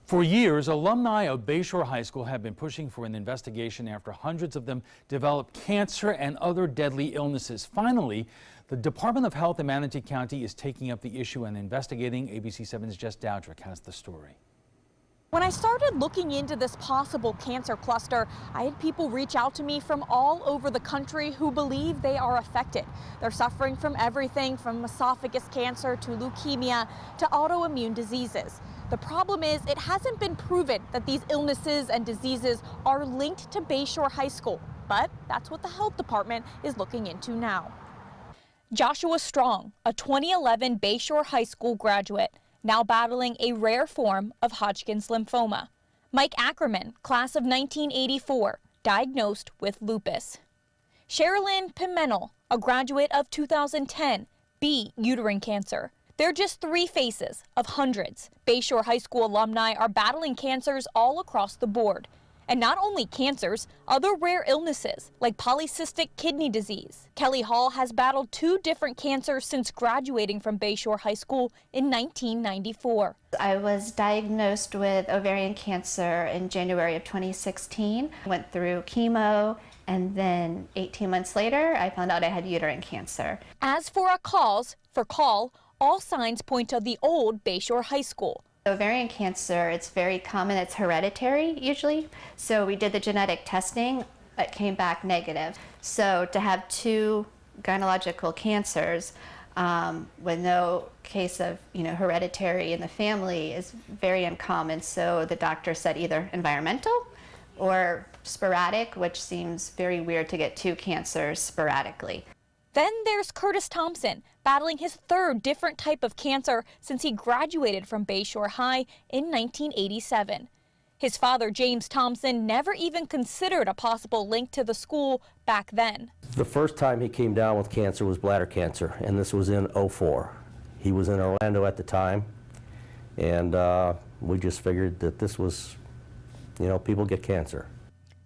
For years, alumni of Bayshore High School have been pushing for an investigation after hundreds of them developed cancer and other deadly illnesses. Finally, the Department of Health in Manatee County is taking up the issue and investigating. ABC 7's Jess Dowdrick has the story. When I started looking into this possible cancer cluster, I had people reach out to me from all over the country who believe they are affected. They're suffering from everything from esophagus cancer to leukemia to autoimmune diseases. The problem is it hasn't been proven that these illnesses and diseases are linked to Bayshore High School, but that's what the health department is looking into now. Joshua Strong, a 2011 Bayshore High School graduate, now battling a rare form of Hodgkin's lymphoma. Mike Ackerman, class of 1984, diagnosed with lupus. Sherilyn Pimentel, a graduate of 2010, B, uterine cancer. They're just three faces of hundreds. Bayshore High School alumni are battling cancers all across the board. And not only cancers, other rare illnesses like polycystic kidney disease. Kelly Hall has battled 2 different cancers since graduating from Bayshore High School in 1994. I was diagnosed with ovarian cancer in January of 2016. Went through chemo, and then 18 months later, I found out I had uterine cancer. As for a cause for call, all signs point to the old Bayshore High School. Ovarian cancer, it's very common, it's hereditary usually. So we did the genetic testing, it came back negative. So to have 2 gynecological cancers with no case of hereditary in the family is very uncommon. So the doctor said either environmental or sporadic, which seems very weird to get 2 cancers sporadically. Then there's Kurtis Thompson, battling his 3rd different type of cancer since he graduated from Bayshore High in 1987. His father, James Thompson, never even considered a possible link to the school back then. The first time he came down with cancer was bladder cancer, and this was in '04. He was in Orlando at the time, and we just figured that this was, people get cancer.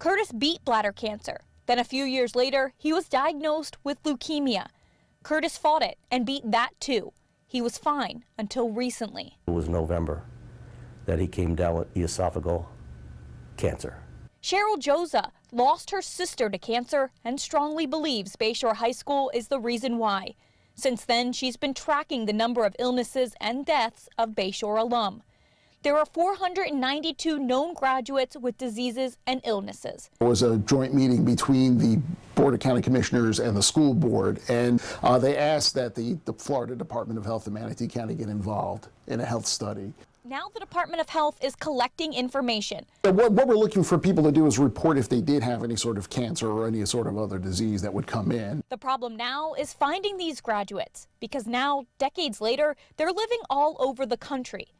Kurtis beat bladder cancer. Then a few years later, he was diagnosed with leukemia. Kurtis fought it and beat that too. He was fine until recently. It was November that he came down with esophageal cancer. Cheryl Joza lost her sister to cancer and strongly believes Bayshore High School is the reason why. Since then, she's been tracking the number of illnesses and deaths of Bayshore alum. There are 492 known graduates with diseases and illnesses. There was a joint meeting between the Board of County Commissioners and the school board, and they asked that the Florida Department of Health in Manatee County get involved in a health study. Now the Department of Health is collecting information. What we're looking for people to do is report if they did have any sort of cancer or any sort of other disease that would come in. The problem now is finding these graduates, because now, decades later, they're living all over the country.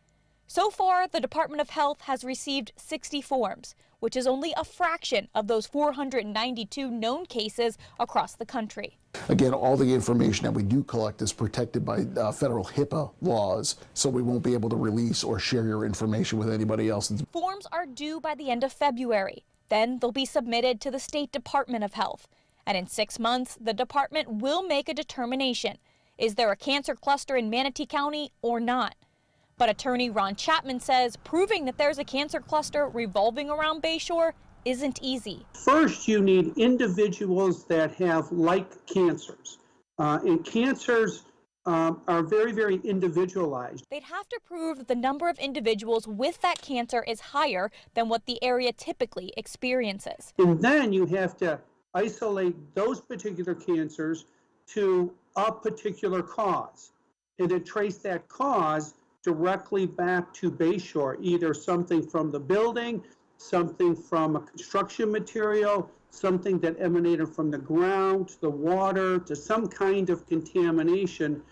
So far, the Department of Health has received 60 forms, which is only a fraction of those 492 known cases across the country. Again, all the information that we do collect is protected by federal HIPAA laws, so we won't be able to release or share your information with anybody else. Forms are due by the end of February. Then they'll be submitted to the State Department of Health. And in 6 months, the department will make a determination. Is there a cancer cluster in Manatee County or not? But attorney Ron Chapman says proving that there's a cancer cluster revolving around Bayshore isn't easy. First, you need individuals that have like cancers. And cancers are very, very individualized. They'd have to prove that the number of individuals with that cancer is higher than what the area typically experiences. And then you have to isolate those particular cancers to a particular cause and then trace that cause directly back to Bayshore, either something from the building, something from a construction material, something that emanated from the ground, to the water, to some kind of contamination,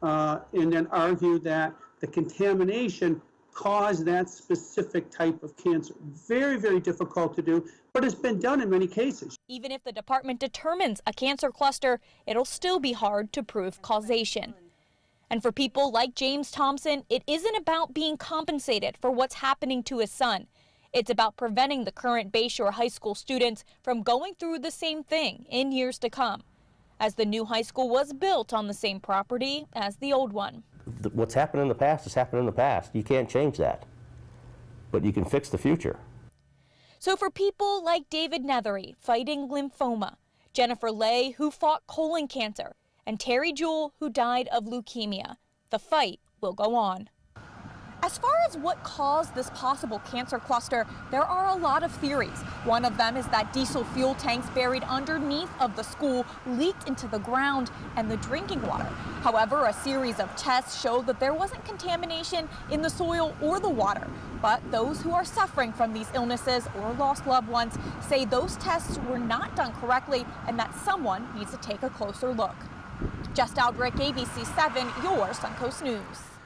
and then argue that the contamination caused that specific type of cancer. Very, very difficult to do, but it's been done in many cases. Even if the department determines a cancer cluster, it'll still be hard to prove causation. And for people like James Thompson, it isn't about being compensated for what's happening to his son. It's about preventing the current Bayshore High School students from going through the same thing in years to come, as the new high school was built on the same property as the old one. What's happened in the past has happened in the past. You can't change that. but you can fix the future. So for people like David Nethery fighting lymphoma, Jennifer Lay, who fought colon cancer, and Terry Jewell, who died of leukemia, the fight will go on. As far as what caused this possible cancer cluster, there are a lot of theories. One of them is that diesel fuel tanks buried underneath of the school leaked into the ground and the drinking water. However, a series of tests showed that there wasn't contamination in the soil or the water. But those who are suffering from these illnesses or lost loved ones say those tests were not done correctly and that someone needs to take a closer look. Jess Aldrich, ABC 7, your Suncoast News.